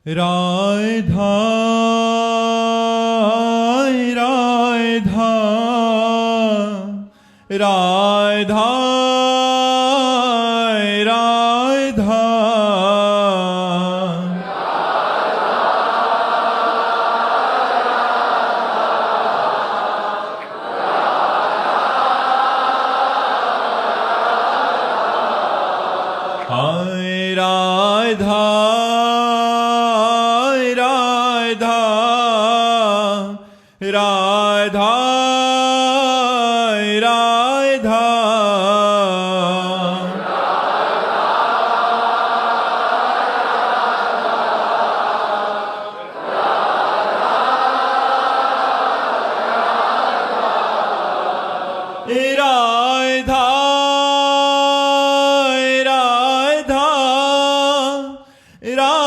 राधा राधा राधा राधा हाय राधा राधा राधा राधा राधा राधा हाय राधा राधा राधा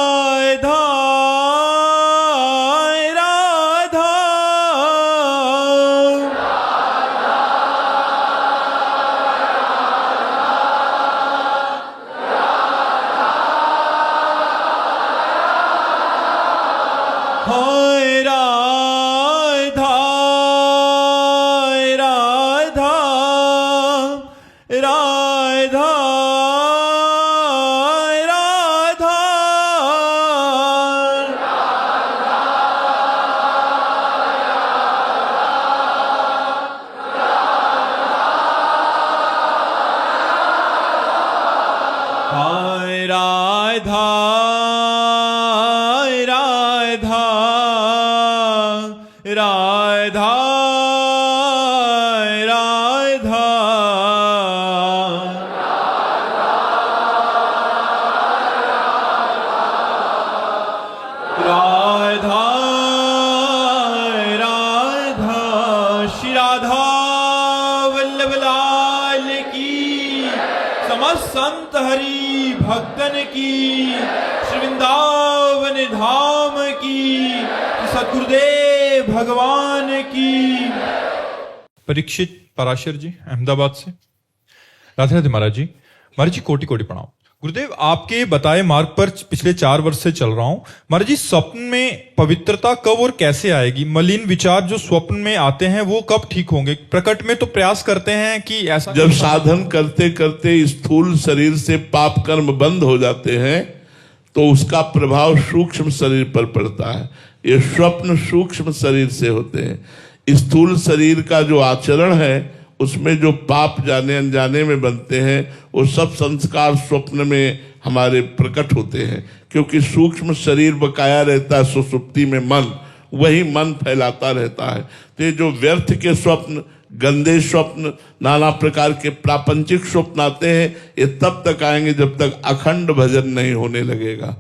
राधा हाय राधा राधा राधा राधा राधा राधा श्री राधा वल्लभ लाल की, समस्त संत हरि भक्तन की, श्री वृंदावन धाम की, सद्गुरुदेव भगवान की। परीक्षित पराशर जी अहमदाबाद से। राधे राधे महाराज जी। महाराज जी कोटि कोटि प्रणाम। गुरुदेव आपके बताए मार्ग पर पिछले 4 वर्ष से चल रहा हूं। महाराज जी स्वप्न में पवित्रता कब और कैसे आएगी? मलिन विचार जो स्वप्न में आते हैं वो कब ठीक होंगे? प्रकट में तो प्रयास करते हैं कि ऐसा, जब साधन करते करते स्थूल शरीर से पाप कर्म बंद हो जाते हैं तो उसका प्रभाव सूक्ष्म शरीर पर पड़ता है। ये स्वप्न सूक्ष्म शरीर से होते हैं। स्थूल शरीर का जो आचरण है उसमें जो पाप जाने अनजाने में बनते हैं वो सब संस्कार स्वप्न में हमारे प्रकट होते हैं, क्योंकि सूक्ष्म शरीर बकाया रहता है सुषुप्ति में मन, वही मन फैलाता रहता है। तो ये जो व्यर्थ के स्वप्न, गंदे स्वप्न, नाना प्रकार के प्रापंचिक स्वप्न आते हैं, ये तब तक आएंगे जब तक अखंड भजन नहीं होने लगेगा।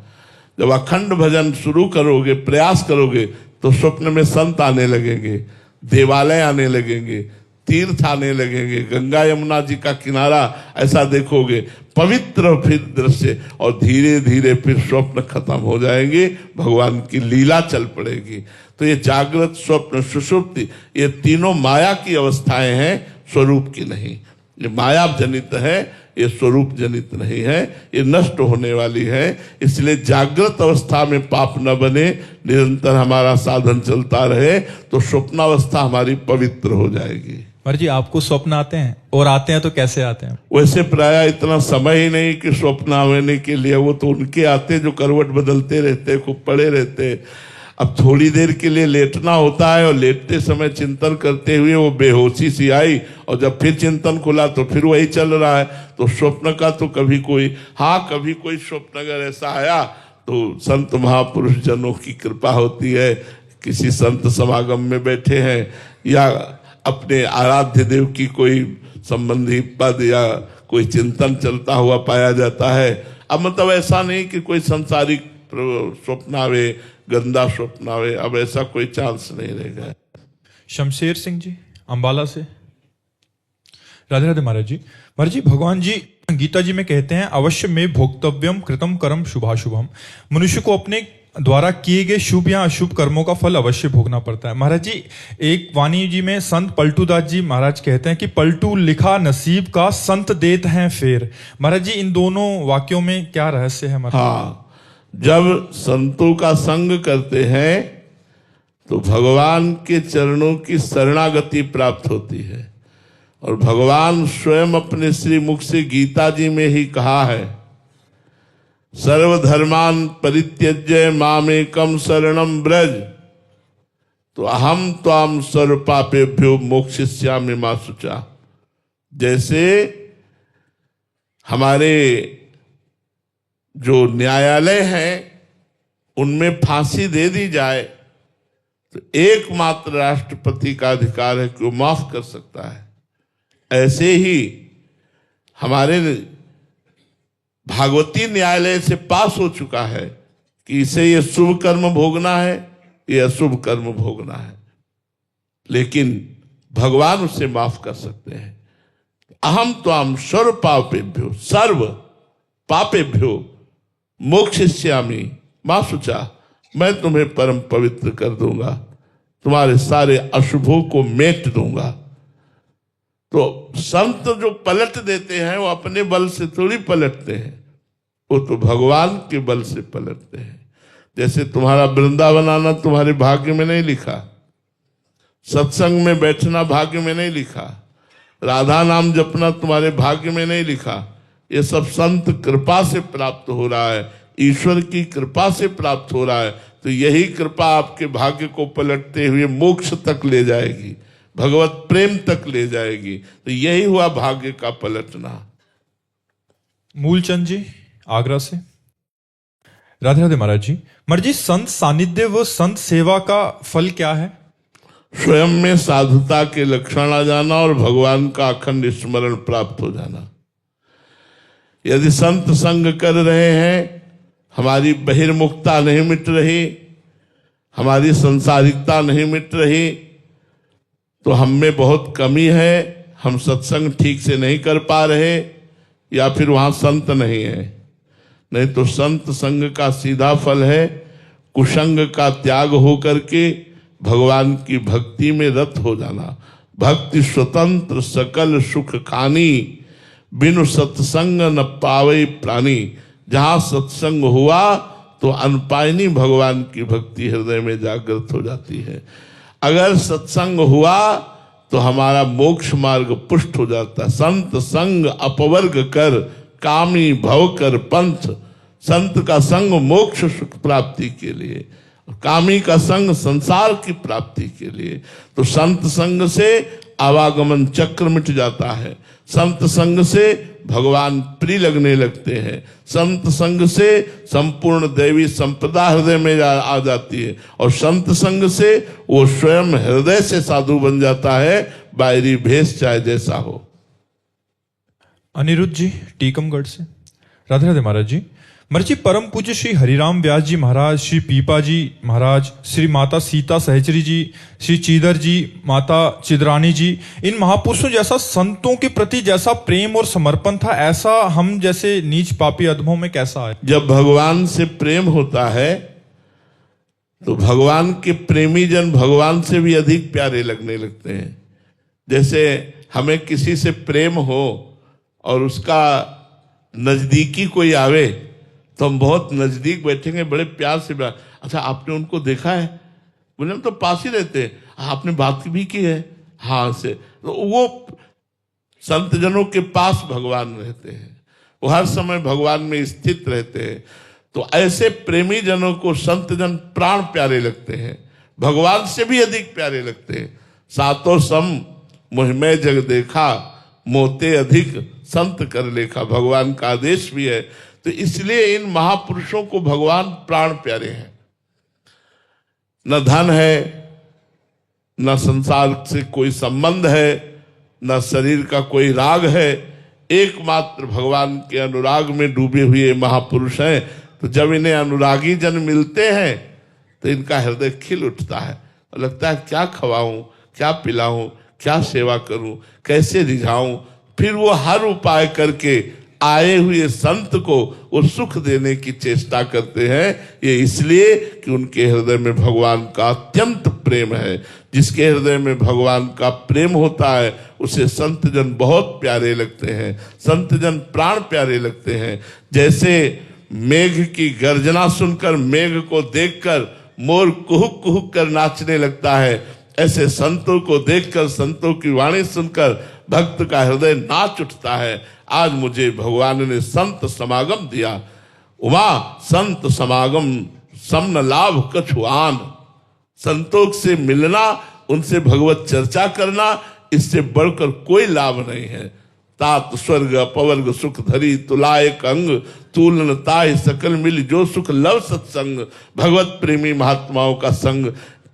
जब अखंड भजन शुरू करोगे, प्रयास करोगे, तो स्वप्न में संत आने लगेंगे, देवालय आने लगेंगे, तीर्थ आने लगेंगे, गंगा यमुना जी का किनारा ऐसा देखोगे, पवित्र फिर दृश्य, और धीरे धीरे फिर स्वप्न खत्म हो जाएंगे, भगवान की लीला चल पड़ेगी। तो ये जागृत, स्वप्न, सुषुप्ति, ये तीनों माया की अवस्थाएं हैं, स्वरूप की नहीं। ये माया जनित है, ये स्वरूप जनित नहीं है, ये नष्ट होने वाली है। इसलिए जागृत अवस्था में पाप न बने, निरंतर हमारा साधन चलता रहे, तो स्वप्नावस्था हमारी पवित्र हो जाएगी। महाराज जी आपको स्वप्न आते हैं, और आते हैं तो कैसे आते हैं? वैसे प्राय इतना समय ही नहीं कि स्वप्न आने के लिए, वो तो उनके आते जो करवट बदलते रहते, खूब पड़े रहते। अब थोड़ी देर के लिए लेटना होता है, और लेटते समय चिंतन करते हुए वो बेहोशी सी आई, और जब फिर चिंतन खुला तो फिर वही चल रहा है। तो स्वप्न का तो कभी कोई, हाँ कभी कोई स्वप्न अगर ऐसा आया तो संत महापुरुष जनों की कृपा होती है, किसी संत समागम में बैठे हैं, या अपने आराध्य देव की कोई संबंधी पद या कोई चिंतन चलता हुआ पाया जाता है। अब मतलब ऐसा नहीं कि कोई संसारिक स्वप्न आवे, गंदा स्वप्न आवे, अब ऐसा कोई चांस नहीं रहेगा। शमशेर सिंह जी अंबाला से। राधे राधे महाराज जी। महाराज जी भगवान जी गीता जी में कहते हैं अवश्य में भोक्तव्यम कृतम कर्म शुभाशुभम। मनुष्य को अपने द्वारा किए गए शुभ या अशुभ कर्मों का फल अवश्य भोगना पड़ता है। महाराज जी एक वाणी जी में संत पलटू दास जी महाराज कहते हैं कि पलटू लिखा नसीब का संत देत हैं फेर। महाराज जी इन दोनों वाक्यों में क्या रहस्य है? हाँ, जब संतों का संग करते हैं तो भगवान के चरणों की शरणागति प्राप्त होती है। और भगवान स्वयं अपने श्री मुख से गीता जी में ही कहा है, सर्वधर्मान परित्यज्य मामेकम शरणम ब्रज तो अहम त्वाम सर्व पापेभ्यो मोक्षयिष्यामि मा शुचा। जैसे हमारे जो न्यायालय हैं उनमें फांसी दे दी जाए तो एकमात्र राष्ट्रपति का अधिकार है कि वो माफ कर सकता है, ऐसे ही हमारे भागवती न्यायालय से पास हो चुका है कि इसे ये शुभ कर्म भोगना है, ये अशुभ कर्म भोगना है, लेकिन भगवान उसे माफ कर सकते हैं। अहम त्वाम सर्व पापेभ्यो मोक्षयिष्यामि मा शुचा। मैं तुम्हें परम पवित्र कर दूंगा, तुम्हारे सारे अशुभों को मेट दूंगा। तो संत जो पलट देते हैं वो अपने बल से थोड़ी पलटते हैं, वो तो भगवान के बल से पलटते हैं। जैसे तुम्हारा वृंदावन आना तुम्हारे भाग्य में नहीं लिखा, सत्संग में बैठना भाग्य में नहीं लिखा, राधा नाम जपना तुम्हारे भाग्य में नहीं लिखा, ये सब संत कृपा से प्राप्त हो रहा है, ईश्वर की कृपा से प्राप्त हो रहा है। तो यही कृपा आपके भाग्य को पलटते हुए मोक्ष तक ले जाएगी, भगवत प्रेम तक ले जाएगी। तो यही हुआ भाग्य का पलटना। मूलचंद जी आगरा से। राधे राधे महाराज जी, संत सानिध्य व संत सेवा का फल क्या है? स्वयं में साधुता के लक्षण आ जाना और भगवान का अखंड स्मरण प्राप्त हो जाना। यदि संत संग कर रहे हैं, हमारी बहिर्मुखता नहीं मिट रही, हमारी संसारिकता नहीं मिट रही, तो हम में बहुत कमी है, हम सत्संग ठीक से नहीं कर पा रहे, या फिर वहां संत नहीं है। नहीं तो संत संग का सीधा फल है कुसंग का त्याग हो करके भगवान की भक्ति में रत हो जाना। भक्ति स्वतंत्र सकल सुख खानी, बिनु सत्संग न पावे प्राणी। जहां सत्संग हुआ तो अनपायनी भगवान की भक्ति हृदय में जागृत हो जाती है। अगर सत्संग हुआ तो हमारा मोक्ष मार्ग पुष्ट हो जाता है। संत संग अपवर्ग कर कामी भव कर पंथ। संत का संग मोक्ष सुख प्राप्ति के लिए, कामी का संग संसार की प्राप्ति के लिए। तो संत संग से आवागमन चक्र मिट जाता है, संत संग से भगवान प्रिय लगने लगते हैं, संत संग से संपूर्ण दैवी संपदा हृदय में आ जाती है, और संत संग से वो स्वयं हृदय से साधु बन जाता है, बाहरी भेष चाहे जैसा हो। अनिरुद्ध जी टीकमगढ़ से। राधे राधे महाराज जी, परम पूज्य श्री हरिराम व्यास जी महाराज, श्री पीपा जी महाराज, श्री माता सीता सहचरी जी, श्री चीदर जी, माता चिदरानी जी, इन महापुरुषों जैसा संतों के प्रति जैसा प्रेम और समर्पण था, ऐसा हम जैसे नीच पापी अधमों में कैसा है? जब भगवान से प्रेम होता है तो भगवान के प्रेमी जन भगवान से भी अधिक प्यारे लगने लगते हैं। जैसे हमें किसी से प्रेम हो और उसका नजदीकी कोई आवे तो हम बहुत नजदीक बैठेंगे, बड़े प्यार से। अच्छा आपने उनको देखा है? बोले हम तो पास ही रहते हैं। आपने बात भी की है? हाँ से। तो वो संत जनों के पास भगवान रहते हैं, वो हर समय भगवान में स्थित रहते हैं। तो ऐसे प्रेमी जनों को संत जन प्राण प्यारे लगते हैं, भगवान से भी अधिक प्यारे लगते हैं। सातों सम मोहिमय जग देखा, मोते अधिक संत कर लेखा, भगवान का आदेश भी है। तो इसलिए इन महापुरुषों को भगवान प्राण प्यारे हैं। न धन है, न संसार से कोई संबंध है, न शरीर का कोई राग है, एकमात्र भगवान के अनुराग में डूबे हुए महापुरुष हैं। तो जब इन्हें अनुरागी जन मिलते हैं तो इनका हृदय खिल उठता है और लगता है क्या खवाऊं, क्या पिलाऊं, क्या सेवा करूं, कैसे रिझाऊं। फिर वो हर उपाय करके आए हुए संत को वो सुख देने की चेष्टा करते हैं। ये इसलिए कि उनके हृदय में भगवान का अत्यंत प्रेम है। जिसके हृदय में भगवान का प्रेम होता है उसे संत जन बहुत प्यारे लगते हैं, संत जन प्राण प्यारे लगते हैं। जैसे मेघ की गर्जना सुनकर, मेघ को देखकर मोर कुहुक कुहुक कर नाचने लगता है, ऐसे संतों को देखकर, संतों की वाणी सुनकर भक्त का हृदय नाच उठता है। आज मुझे भगवान ने संत समागम दिया। उमा संत समागम समन लाभ कछु आन। संतों से मिलना, उनसे भगवत चर्चा करना, इससे बढ़कर कोई लाभ नहीं है। तात स्वर्ग अपवर्ग सुख धरी, तुलाए अंग तूलन ताय सकल मिल, जो सुख लव सत्संग। भगवत प्रेमी महात्माओं का संग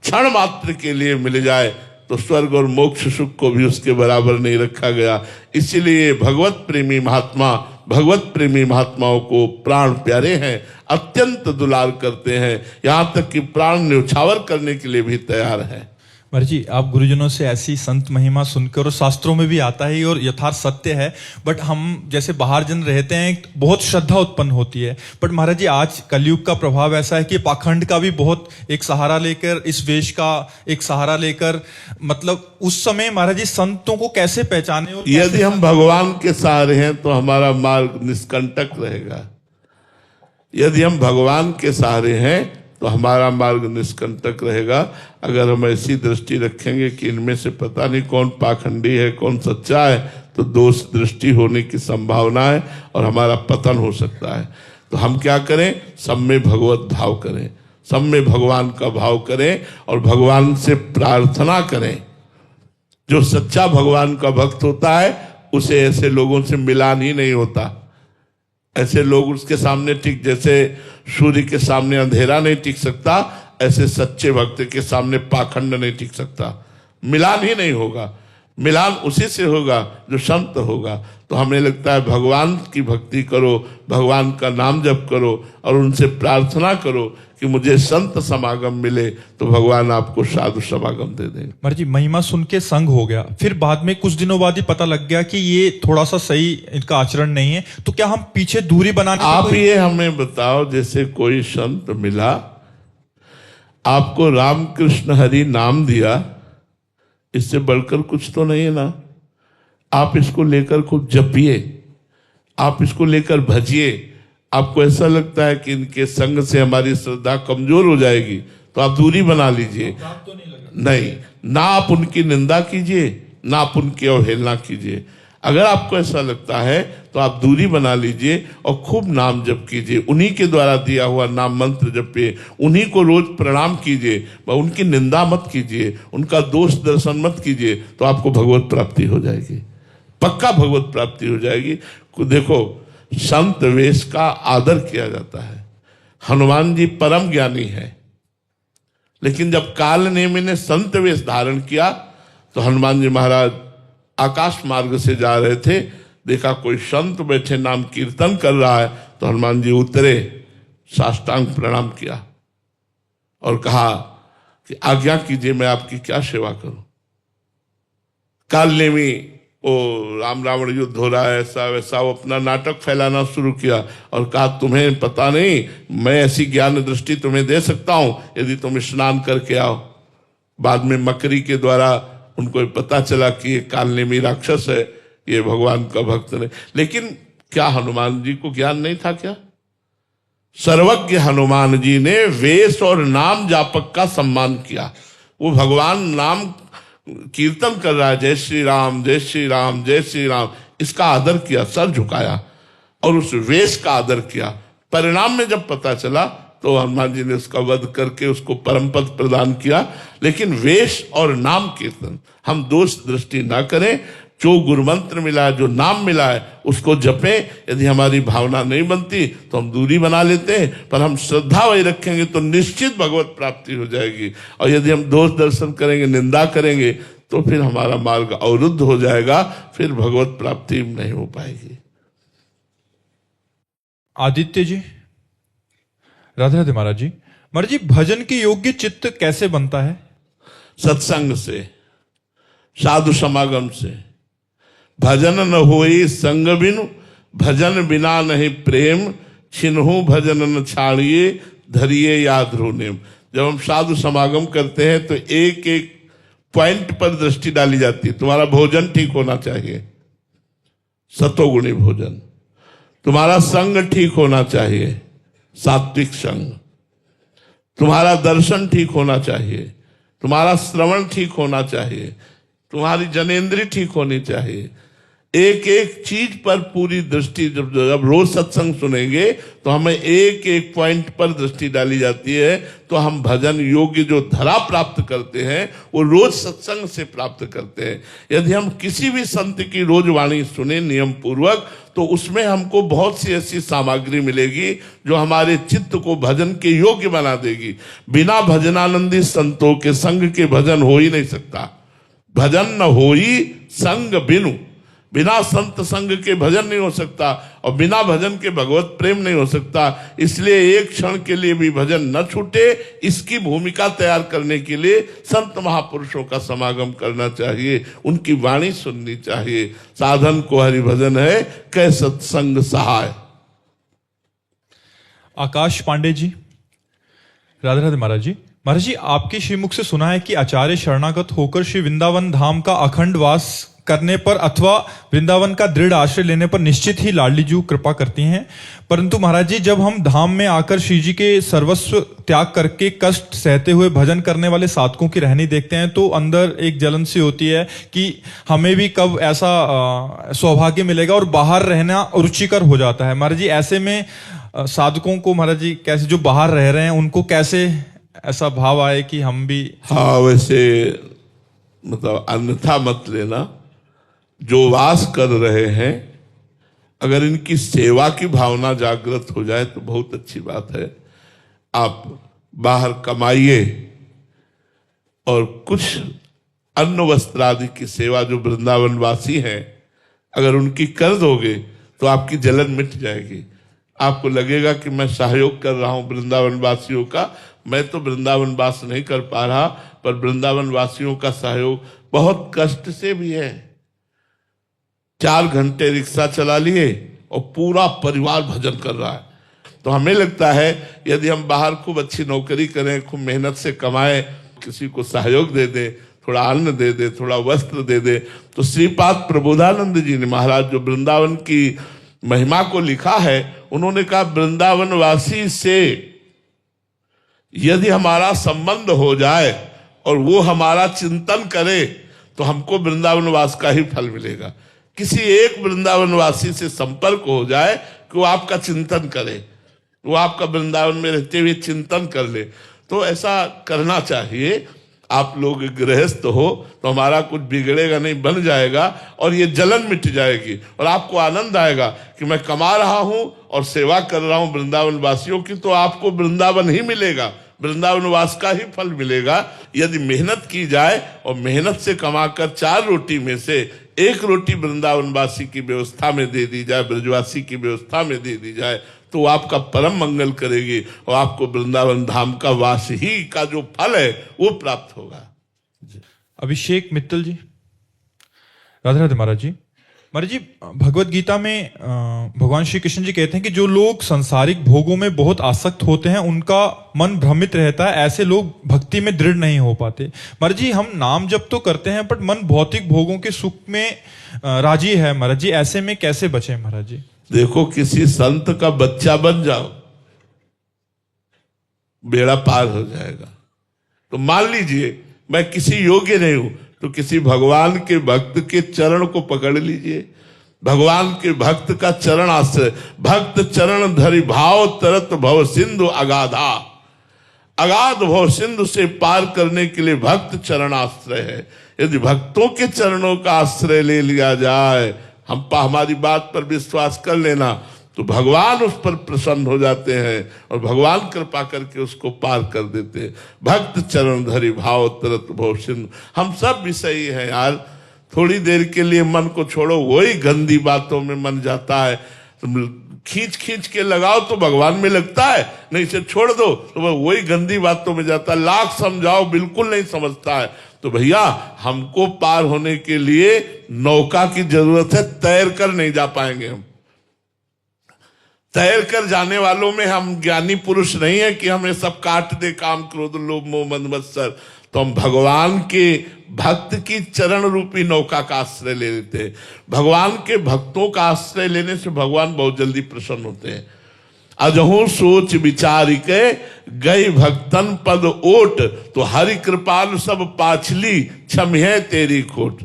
क्षण मात्र के लिए मिल जाए तो स्वर्ग और मोक्ष सुख को भी उसके बराबर नहीं रखा गया। इसीलिए भगवत प्रेमी महात्माओं को प्राण प्यारे हैं, अत्यंत दुलार करते हैं, यहाँ तक कि प्राण न्यौछावर करने के लिए भी तैयार है। महाराज जी, आप गुरुजनों से ऐसी संत महिमा सुनकर, और शास्त्रों में भी आता है और यथार्थ सत्य है, बट हम जैसे बाहर जन रहते हैं बहुत श्रद्धा उत्पन्न होती है। बट महाराज जी, आज कलयुग का प्रभाव ऐसा है कि पाखंड का भी बहुत एक सहारा लेकर, इस वेश का एक सहारा लेकर, मतलब उस समय महाराज जी संतों को कैसे पहचाने? और यदि हम भगवान के सहारे हैं तो हमारा मार्ग निष्कंटक रहेगा। यदि हम भगवान के सहारे हैं तो हमारा मार्ग निष्कंटक रहेगा। अगर हम ऐसी दृष्टि रखेंगे कि इनमें से पता नहीं कौन पाखंडी है, कौन सच्चा है, तो दोष दृष्टि होने की संभावना है और हमारा पतन हो सकता है। तो हम क्या करें? सब में भगवत भाव करें, सब में भगवान का भाव करें और भगवान से प्रार्थना करें। जो सच्चा भगवान का भक्त होता है उसे ऐसे लोगों से मिलान ही नहीं होता। ऐसे लोग उसके सामने टिक, जैसे सूर्य के सामने अंधेरा नहीं टिक सकता, ऐसे सच्चे भक्त के सामने पाखंड नहीं टिक सकता। मिलान ही नहीं होगा। मिलान उसी से होगा जो संत होगा। तो हमें लगता है भगवान की भक्ति करो, भगवान का नाम जप करो और उनसे प्रार्थना करो कि मुझे संत समागम मिले, तो भगवान आपको साधु समागम दे देंगे। महाराज जी, महिमा सुन के संग हो गया, फिर बाद में कुछ दिनों बाद ही पता लग गया कि ये थोड़ा सा सही इनका आचरण नहीं है, तो क्या हम पीछे दूरी बनाने? आप ये हमें बताओ, जैसे कोई संत मिला, आपको रामकृष्ण हरि नाम दिया, इससे बढ़कर कुछ तो नहीं है ना। आप इसको लेकर खूब जपिए, आप इसको लेकर भजिए। आपको ऐसा लगता है कि इनके संग से हमारी श्रद्धा कमजोर हो जाएगी, तो आप दूरी बना लीजिए। नहीं, ना आप उनकी निंदा कीजिए, ना आप उनकी अवहेलना कीजिए। अगर आपको ऐसा लगता है तो आप दूरी बना लीजिए और खूब नाम जप कीजिए। उन्हीं के द्वारा दिया हुआ नाम मंत्र जपिए, उन्हीं को रोज प्रणाम कीजिए, उनकी निंदा मत कीजिए, उनका दोष दर्शन मत कीजिए, तो आपको भगवत प्राप्ति हो जाएगी, पक्का भगवत प्राप्ति हो जाएगी। देखो, संत वेश का आदर किया जाता है। हनुमान जी परम ज्ञानी है, लेकिन जब काल नेमि ने संत वेश धारण किया तो हनुमान जी महाराज आकाश मार्ग से जा रहे थे, देखा कोई संत बैठे नाम कीर्तन कर रहा है, तो हनुमान जी उतरे, साष्टांग प्रणाम किया और कहा कि आज्ञा कीजिए, मैं आपकी क्या सेवा करूं। काल नेमि ओ राम रावण युद्ध हो रहा है, ऐसा वैसा, वो अपना नाटक फैलाना शुरू किया और कहा तुम्हें पता नहीं, मैं ऐसी ज्ञान दृष्टि तुम्हें दे सकता हूं यदि तुम स्नान करके आओ। बाद में मकरी के द्वारा उनको पता चला कि ये काल नेमि राक्षस है, ये भगवान का भक्त नहीं। लेकिन क्या हनुमान जी को ज्ञान नहीं था क्या? सर्वज्ञ हनुमान जी ने वेश और नाम जापक का सम्मान किया। वो भगवान नाम कीर्तन कर रहा है, जय श्री राम जय श्री राम जय श्री राम, इसका आदर किया, सर झुकाया और उस वेश का आदर किया। परिणाम में जब पता चला तो हनुमान जी ने उसका वध करके उसको परम पद प्रदान किया। लेकिन वेश और नाम कीर्तन हम दोष दृष्टि ना करें। जो गुरु मंत्र मिला है, जो नाम मिला है, उसको जपें। यदि हमारी भावना नहीं बनती तो हम दूरी बना लेते हैं, पर हम श्रद्धा वही रखेंगे तो निश्चित भगवत प्राप्ति हो जाएगी। और यदि हम दोष दर्शन करेंगे, निंदा करेंगे, तो फिर हमारा मार्ग अवरुद्ध हो जाएगा, फिर भगवत प्राप्ति नहीं हो पाएगी। आदित्य जी, राधे राधे महाराज जी। महाराज जी, भजन के योग्य चित्त कैसे बनता है? सत्संग से, साधु समागम से। भजन न होई संग बिनु, भजन बिना नहीं प्रेम, छिन्हु भजन न छाड़िए, धरिए याद नेम। जब हम साधु समागम करते हैं तो एक एक पॉइंट पर दृष्टि डाली जाती है। तुम्हारा भोजन ठीक होना चाहिए, सतोगुणी भोजन। तुम्हारा संग ठीक होना चाहिए, सात्विक संग। तुम्हारा दर्शन ठीक होना चाहिए, तुम्हारा श्रवण ठीक होना चाहिए, तुम्हारी जनेंद्री ठीक होनी चाहिए। एक एक चीज पर पूरी दृष्टि, जब रोज सत्संग सुनेंगे तो हमें एक एक पॉइंट पर दृष्टि डाली जाती है, तो हम भजन योग्य जो धरा प्राप्त करते हैं वो रोज सत्संग से प्राप्त करते हैं। यदि हम किसी भी संत की रोज वाणी सुने नियम पूर्वक, तो उसमें हमको बहुत सी ऐसी सामग्री मिलेगी जो हमारे चित्त को भजन के योग्य बना देगी। बिना भजनानंदी संतों के संग के भजन हो ही नहीं सकता। भजन न होई संग बिनु, बिना संत संग के भजन नहीं हो सकता, और बिना भजन के भगवत प्रेम नहीं हो सकता। इसलिए एक क्षण के लिए भी भजन न छूटे, इसकी भूमिका तैयार करने के लिए संत महापुरुषों का समागम करना चाहिए, उनकी वाणी सुननी चाहिए। साधन को हरि भजन है, कै सत्संग सहाय। आकाश पांडे जी, राधे राधे महाराज जी। महाराज जी, आपके श्रीमुख से सुना है कि आचार्य शरणागत होकर श्री वृंदावन धाम का अखंड वास करने पर अथवा वृंदावन का दृढ़ आश्रय लेने पर निश्चित ही लाडली जी कृपा करती हैं। परंतु महाराज जी, जब हम धाम में आकर श्री जी के सर्वस्व त्याग करके कष्ट सहते हुए भजन करने वाले साधकों की रहनी देखते हैं, तो अंदर एक जलन सी होती है कि हमें भी कब ऐसा सौभाग्य मिलेगा, और बाहर रहना रुचिकर हो जाता है। महाराज जी, ऐसे में साधकों को महाराज जी कैसे, जो बाहर रह रहे हैं उनको कैसे ऐसा भाव आए कि हम भी। हाँ, वैसे मतलब अन्यथा मत लेना। जो वास कर रहे हैं, अगर इनकी सेवा की भावना जागृत हो जाए तो बहुत अच्छी बात है। आप बाहर कमाइए और कुछ अन्न वस्त्र आदि की सेवा जो वृंदावन वासी हैं, अगर उनकी कर दोगे तो आपकी जलन मिट जाएगी। आपको लगेगा कि मैं सहयोग कर रहा हूं वृंदावन वासियों का। मैं तो वृंदावन वास नहीं कर पा रहा, पर वृंदावन वासियों का सहयोग बहुत कष्ट से भी है। 4 घंटे रिक्शा चला लिए और पूरा परिवार भजन कर रहा है। तो हमें लगता है यदि हम बाहर खूब अच्छी नौकरी करें, खूब मेहनत से कमाएं, किसी को सहयोग दे दें, थोड़ा अन्न दे दे, थोड़ा वस्त्र दे दे, तो श्रीपाद प्रबोधानंद जी ने महाराज जो वृंदावन की महिमा को लिखा है, उन्होंने कहा वृंदावन वासी से यदि हमारा संबंध हो जाए और वो हमारा चिंतन करे तो हमको वृंदावन वास का ही फल मिलेगा। किसी एक वृंदावन वासी से संपर्क हो जाए कि वो आपका चिंतन करे, वो आपका वृंदावन में रहते हुए चिंतन कर ले, तो ऐसा करना चाहिए। आप लोग गृहस्थ हो तो हमारा कुछ बिगड़ेगा नहीं, बन जाएगा, और ये जलन मिट जाएगी, और आपको आनंद आएगा कि मैं कमा रहा हूं और सेवा कर रहा हूं वृंदावन वासियों की, तो आपको वृंदावन ही मिलेगा, वृंदावन वास का ही फल मिलेगा। यदि मेहनत की जाए और मेहनत से कमाकर 4 रोटी में से 1 रोटी वृंदावन वासी की व्यवस्था में दे दी जाए, ब्रजवासी की व्यवस्था में दे दी जाए, तो आपका परम मंगल करेगी और आपको वृंदावन धाम का वास ही का जो फल है वो प्राप्त होगा। अभिषेक मित्तल जी, राधे राधे महाराज जी। महाराज जी, भगवत गीता में भगवान श्री कृष्ण जी कहते हैं कि जो लोग सांसारिक भोगों में बहुत आसक्त होते हैं उनका मन भ्रमित रहता है, ऐसे लोग भक्ति में दृढ़ नहीं हो पाते। महाराज जी, हम नाम जप तो करते हैं बट मन भौतिक भोगों के सुख में राजी है। महाराज जी, ऐसे में कैसे बचे महाराज जी? देखो, किसी संत का बच्चा बन जाओ, बेड़ा पार हो जाएगा। तो मान लीजिए मैं किसी योग्य नहीं हूं, तो किसी भगवान के भक्त के चरण को पकड़ लीजिए। भगवान के भक्त का चरण आश्रय, भक्त चरण धरि भाव तरत भव सिंधु अगाधा। अगाध भव सिंधु से पार करने के लिए भक्त चरण आश्रय है। यदि भक्तों के चरणों का आश्रय ले लिया जाए, हमारी बात पर विश्वास कर लेना, तो भगवान उस पर प्रसन्न हो जाते हैं और भगवान कृपा करके उसको पार कर देते हैं। भक्त चरण धरि भाव तरत भव सिंधु। हम सब विषयी हैं यार, थोड़ी देर के लिए मन को छोड़ो, वही गंदी बातों में मन जाता है। खींच खींच के लगाओ तो भगवान में लगता है, नहीं से छोड़ दो तो वह वही गंदी बातों में जाता है। लाख समझाओ बिल्कुल नहीं समझता है। तो भैया, हमको पार होने के लिए नौका की जरूरत है, तैर कर नहीं जा पाएंगे हम। तैर कर जाने वालों में हम ज्ञानी पुरुष नहीं है कि हमें सब काट दे काम क्रोध लोभ मोह मद मत्सर। तो हम भगवान के भक्त की चरण रूपी नौका का आश्रय ले लेते हैं। भगवान के भक्तों का आश्रय लेने से भगवान बहुत जल्दी प्रसन्न होते हैं। अजहू सोच विचार के गई भक्तन पद ओट, तो हरि कृपाल सब पाछली क्षम्हे तेरी खोट।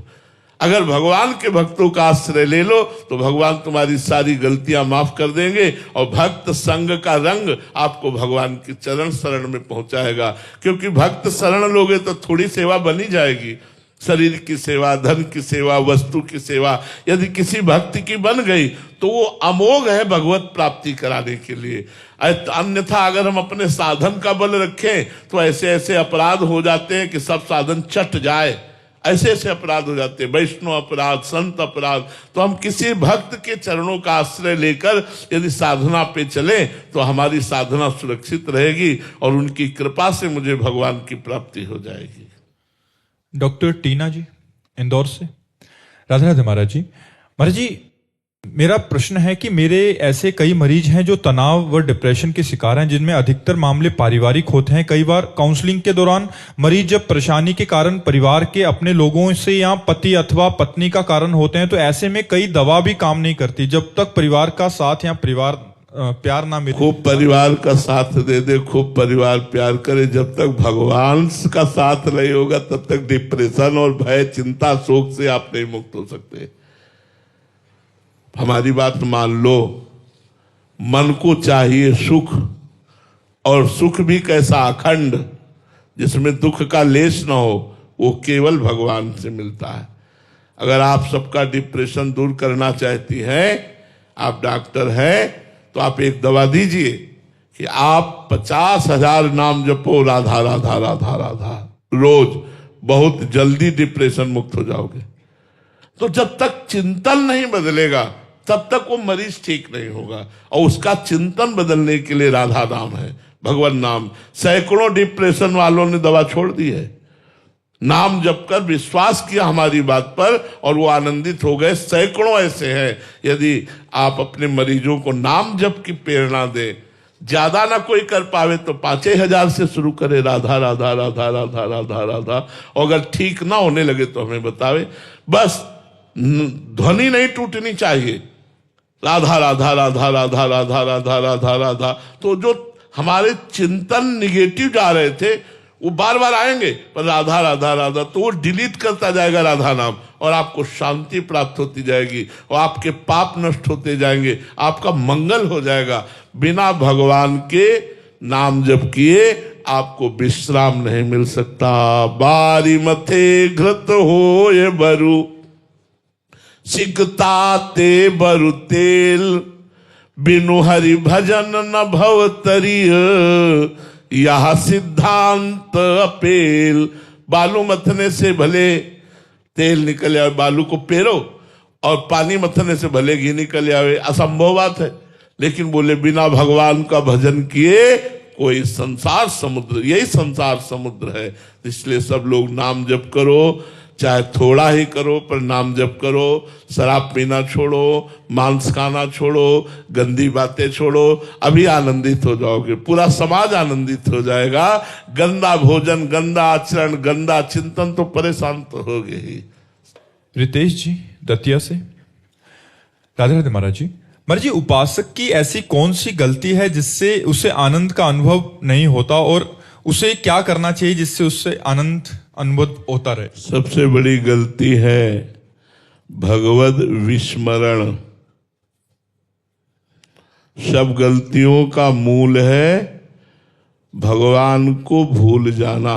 अगर भगवान के भक्तों का आश्रय ले लो तो भगवान तुम्हारी सारी गलतियां माफ कर देंगे और भक्त संग का रंग आपको भगवान की चरण शरण में पहुंचाएगा। क्योंकि भक्त शरण लोगे तो थोड़ी सेवा बनी जाएगी, शरीर की सेवा, धन की सेवा, वस्तु की सेवा यदि किसी भक्त की बन गई तो वो अमोघ है भगवत प्राप्ति कराने के लिए। अन्यथा अगर हम अपने साधन का बल रखें तो ऐसे ऐसे अपराध हो जाते हैं कि सब साधन चट जाए, ऐसे ऐसे अपराध हो जाते हैं, वैष्णव अपराध, संत अपराध। तो हम किसी भक्त के चरणों का आश्रय लेकर यदि साधना पे चले तो हमारी साधना सुरक्षित रहेगी और उनकी कृपा से मुझे भगवान की प्राप्ति हो जाएगी। डॉक्टर टीना जी इंदौर से। राधे राधे महाराज जी। महाराज जी, मेरा प्रश्न है कि मेरे ऐसे कई मरीज हैं जो तनाव व डिप्रेशन के शिकार हैं, जिनमें अधिकतर मामले पारिवारिक होते हैं। कई बार काउंसलिंग के दौरान मरीज जब परेशानी के कारण परिवार के अपने लोगों से या पति अथवा पत्नी का कारण होते हैं, तो ऐसे में कई दवा भी काम नहीं करती जब तक परिवार का साथ या परिवार प्यार ना मिले। खूब परिवार का साथ दे दे, खूब परिवार प्यार करे, जब तक भगवान का साथ नहीं होगा तब तक डिप्रेशन और भय, चिंता, शोक से आप नहीं मुक्त हो सकते। हमारी बात मान लो, मन को चाहिए सुख, और सुख भी कैसा अखंड, जिसमें दुख का लेश न हो, वो केवल भगवान से मिलता है। अगर आप सबका डिप्रेशन दूर करना चाहती हैं, आप डॉक्टर हैं, तो आप एक दवा दीजिए कि आप 50,000 नाम जपो, राधा राधा राधा राधा रोज, बहुत जल्दी डिप्रेशन मुक्त हो जाओगे। तो जब तक चिंतन नहीं बदलेगा तब तक वो मरीज ठीक नहीं होगा, और उसका चिंतन बदलने के लिए राधा नाम है, भगवान नाम। सैकड़ों डिप्रेशन वालों ने दवा छोड़ दी है, नाम जप कर विश्वास किया हमारी बात पर और वो आनंदित हो गए। सैकड़ों ऐसे हैं। यदि आप अपने मरीजों को नाम जप की प्रेरणा दें, ज्यादा ना कोई कर पावे तो 5,000 से शुरू करे, राधा राधा राधा राधा राधा राधा, और अगर ठीक ना होने लगे तो हमें बतावे। बस ध्वनि नहीं टूटनी चाहिए, राधा राधा राधा राधा राधा राधा राधा राधा। तो जो हमारे चिंतन निगेटिव जा रहे थे वो बार बार आएंगे, पर राधा राधा राधा, तो वो डिलीट करता जाएगा राधा नाम, और आपको शांति प्राप्त होती जाएगी और आपके पाप नष्ट होते जाएंगे, आपका मंगल हो जाएगा। बिना भगवान के नाम जप किए आपको विश्राम नहीं मिल सकता। बारी मथे घृत हो ये बरु, सिकता ते बरु तेल, बिनु हरि भजन न भव तरिय, यह सिद्धांत अपेल। बालू मथने से भले तेल निकल आवे, बालू को पेरो, और पानी मथने से भले घी निकल आवे, असंभव बात है। लेकिन बोले बिना भगवान का भजन किए कोई संसार समुद्र, यही संसार समुद्र है। इसलिए सब लोग नाम जप करो, चाहे थोड़ा ही करो, पर नाम जप करो। शराब पीना छोड़ो, मांस खाना छोड़ो, गंदी बातें छोड़ो, अभी आनंदित हो जाओगे, पूरा समाज आनंदित हो जाएगा। गंदा भोजन, गंदा आचरण, गंदा चिंतन तो परेशान तो होगे ही। रितेश जी दतिया से। राधे राधे महाराज जी। महाराज जी, उपासक की ऐसी कौन सी गलती है जिससे उसे आनंद का अनुभव नहीं होता, और उसे क्या करना चाहिए जिससे उससे आनंद अनुभव होता रहे? सबसे बड़ी गलती है भगवद विस्मरण। सब गलतियों का मूल है भगवान को भूल जाना।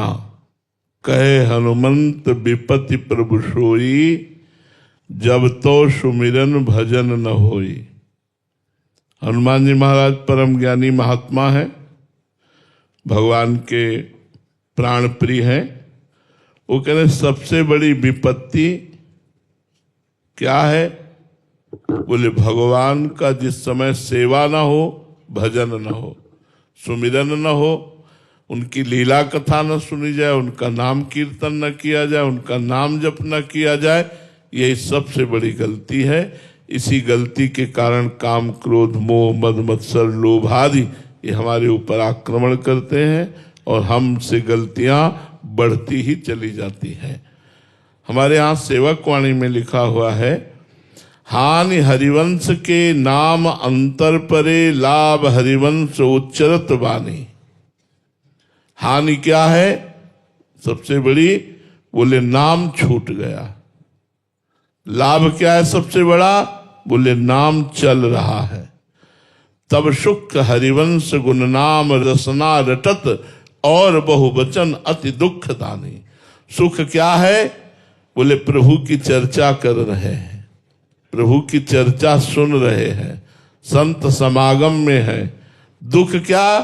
कहे हनुमंत विपत्ति प्रभु सोई, जब तो सुमिरन भजन न होई। हनुमान जी महाराज परम ज्ञानी महात्मा है, भगवान के प्राण प्रिय हैं। वो कह रहे सबसे बड़ी विपत्ति क्या है? बोले भगवान का जिस समय सेवा ना हो, भजन ना हो, सुमिरन ना हो, उनकी लीला कथा न सुनी जाए, उनका नाम कीर्तन न किया जाए, उनका नाम जप न किया जाए, यही सबसे बड़ी गलती है। इसी गलती के कारण काम, क्रोध, मोह, मद, मत्सर, लोभ आदि ये हमारे ऊपर आक्रमण करते हैं और हमसे गलतियां बढ़ती ही चली जाती हैं। हमारे यहाँ सेवक वाणी में लिखा हुआ है, हानि हरिवंश के नाम अंतर परे, लाभ हरिवंश उच्चरत वाणी। हानि क्या है सबसे बड़ी? बोले नाम छूट गया। लाभ क्या है सबसे बड़ा? बोले नाम चल रहा है। तब सुख हरिवंश गुण नाम रसना रटत, और बहुवचन अति दुख दानी। सुख क्या है? बोले प्रभु की चर्चा कर रहे हैं, प्रभु की चर्चा सुन रहे हैं, संत समागम में है। दुख क्या?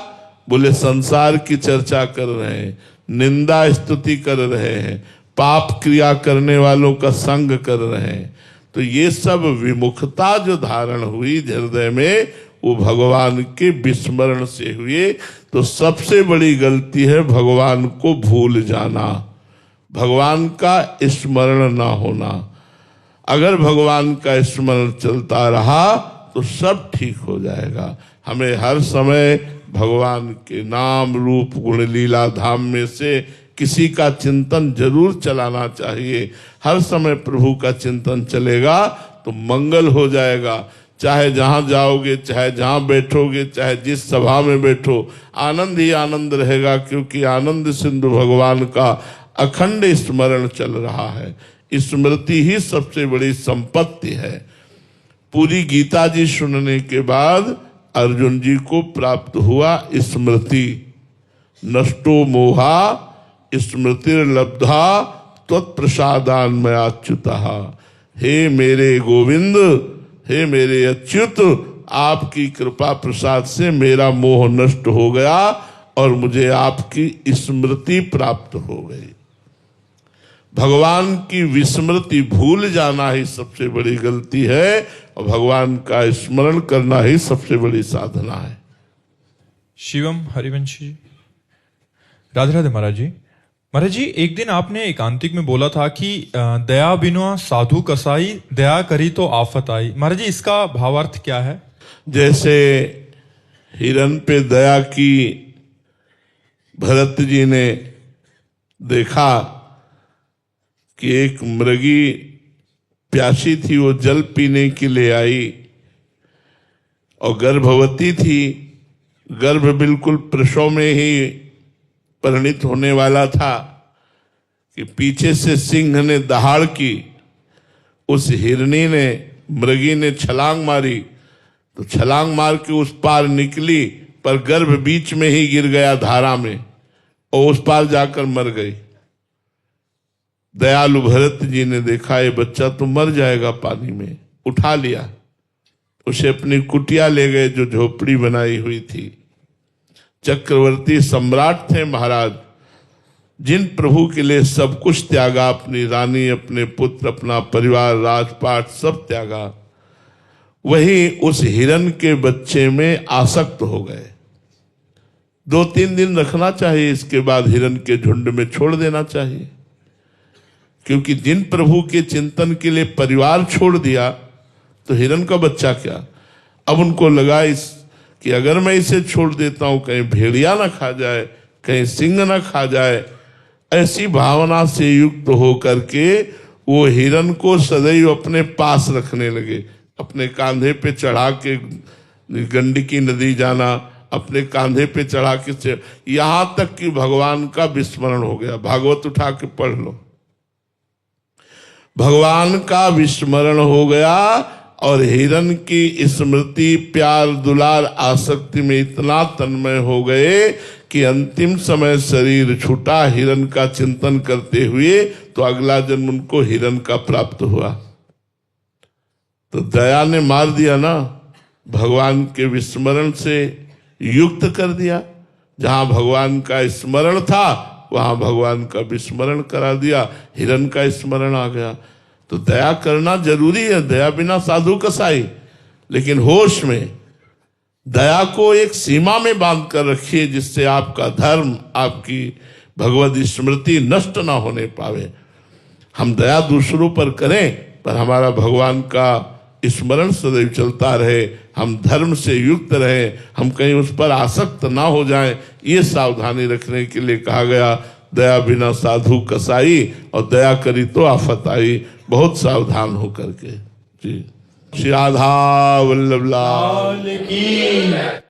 बोले संसार की चर्चा कर रहे हैं, निंदा स्तुति कर रहे हैं, पाप क्रिया करने वालों का संग कर रहे हैं। तो ये सब विमुखता जो धारण हुई हृदय में, वो भगवान के विस्मरण से हुए। तो सबसे बड़ी गलती है भगवान को भूल जाना, भगवान का स्मरण ना होना। अगर भगवान का स्मरण चलता रहा तो सब ठीक हो जाएगा। हमें हर समय भगवान के नाम रूप गुण लीला धाम में से किसी का चिंतन जरूर चलाना चाहिए। हर समय प्रभु का चिंतन चलेगा तो मंगल हो जाएगा। चाहे जहां जाओगे, चाहे जहां बैठोगे, चाहे जिस सभा में बैठो, आनंद ही आनंद रहेगा, क्योंकि आनंद सिंधु भगवान का अखंड स्मरण चल रहा है। स्मृति ही सबसे बड़ी संपत्ति है। पूरी गीता जी सुनने के बाद अर्जुन जी को प्राप्त हुआ स्मृति। नष्टो मोहा स्मृतिर्लब्धा त्वत्प्रसादान्मयाच्युतः। हे मेरे गोविंद, हे मेरे अच्युत, आपकी कृपा प्रसाद से मेरा मोह नष्ट हो गया और मुझे आपकी स्मृति प्राप्त हो गई। भगवान की विस्मृति भूल जाना ही सबसे बड़ी गलती है, और भगवान का स्मरण करना ही सबसे बड़ी साधना है। शिवम हरिवंशी जी, राधे राधे महाराज जी। महाराज जी, एक दिन आपने एकांतिक में बोला था कि दया बिना साधु कसाई, दया करी तो आफत आई। महाराज जी, इसका भावार्थ क्या है? जैसे हिरण पे दया की भरत जी ने देखा कि एक मृगी प्यासी थी, वो जल पीने के लिए आई और गर्भवती थी। गर्भ बिल्कुल प्रसव में ही परिणित होने वाला था कि पीछे से सिंह ने दहाड़ की। उस हिरनी ने, मृगी ने छलांग मारी, तो छलांग मार के उस पार निकली, पर गर्भ बीच में ही गिर गया धारा में और उस पार जाकर मर गई। दयालु भरत जी ने देखा ये बच्चा तो मर जाएगा पानी में, उठा लिया, उसे अपनी कुटिया ले गए जो झोपड़ी बनाई हुई थी। चक्रवर्ती सम्राट थे महाराज, जिन प्रभु के लिए सब कुछ त्यागा, अपनी रानी, अपने पुत्र, अपना परिवार, राजपाट सब त्यागा, वही उस हिरण के बच्चे में आसक्त हो गए। 2-3 दिन रखना चाहिए, इसके बाद हिरण के झुंड में छोड़ देना चाहिए। क्योंकि जिन प्रभु के चिंतन के लिए परिवार छोड़ दिया तो हिरण का बच्चा क्या। अब उनको लगा कि अगर मैं इसे छोड़ देता हूं कहीं भेड़िया ना खा जाए, कहीं सिंह ना खा जाए। ऐसी भावना से युक्त होकर के वो हिरण को सदैव अपने पास रखने लगे। अपने कांधे पे चढ़ा के गंडकी नदी जाना, अपने कांधे पे चढ़ा के, यहां तक कि भगवान का विस्मरण हो गया। भागवत उठा के पढ़ लो, भगवान का विस्मरण हो गया और हिरण की स्मृति, प्यार, दुलार, आसक्ति में इतना तन्मय हो गए कि अंतिम समय शरीर छूटा हिरण का चिंतन करते हुए, तो अगला जन्म उनको हिरण का प्राप्त हुआ। तो दया ने मार दिया ना, भगवान के विस्मरण से युक्त कर दिया। जहां भगवान का स्मरण था वहां भगवान का विस्मरण करा दिया, हिरण का स्मरण आ गया। तो दया करना जरूरी है, दया बिना साधु कसाई। लेकिन होश में दया को एक सीमा में बांध कर रखिए, जिससे आपका धर्म, आपकी भगवत स्मृति नष्ट ना होने पावे। हम दया दूसरों पर करें, पर हमारा भगवान का स्मरण सदैव चलता रहे, हम धर्म से युक्त रहे, हम कहीं उस पर आसक्त ना हो जाएं, ये सावधानी रखने के लिए कहा गया। दया बिना साधु कसाई, और दया करी तो आफत आई। बहुत सावधान होकर के जी। श्री राधा वल्लभ लाल लाल की